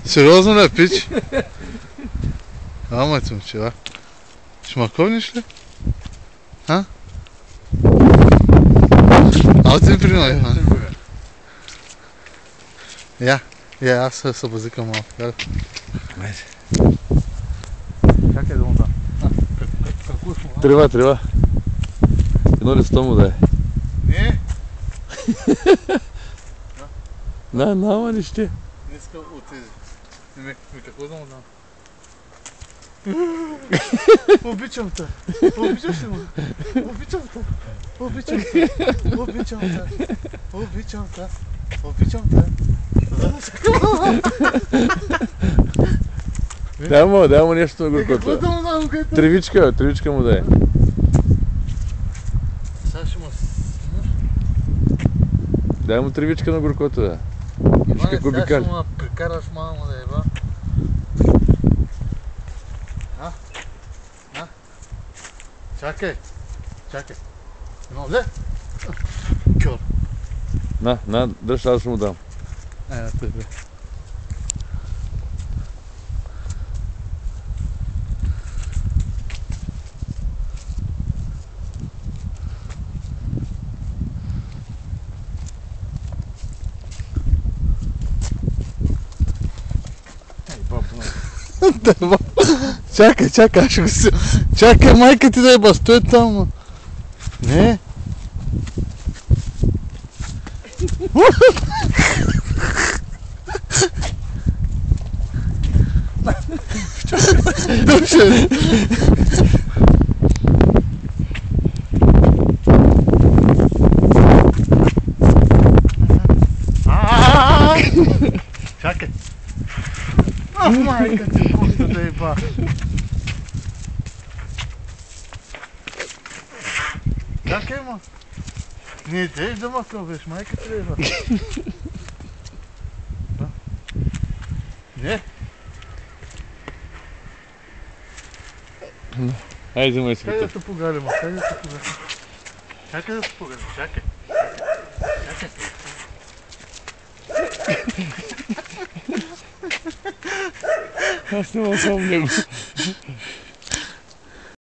Сериозно ли, пич? Ама ти момчила. Шмаковниш ли? А? Ало ти ми примай, а? Я се базикам малко. Айде. Чакай да му дам. Трева. Едно листо му дай. Не? Ама не ще. Не искам от тези. Ми какво да му дам? Обичам те. Обичаш ли му? Обичам те. Обичам те. Обичам те. Обичам те. Обичам те. Дай му нещо на горкото. Какво да му дам, където? Тревичка му дай. Сега ще му снимаш. Дай му тревичка на горкото, да. Иване, какво сега обикаля? ще му прикараш мамо да еба. Чакай. Едно, две. Кьор. Дръж, аз ще му дам. На тебе. Чакай, аз ще го си... Чакай, майка ти да еба, стой там. Не. Добре. Чакай. Майка ти, просто да еба. Чакай, ма. Не идеш да махнеш, майка ти да еба. Не. Айде, взимай си. Чакай да те погалим, чакай. Аз не мога само него.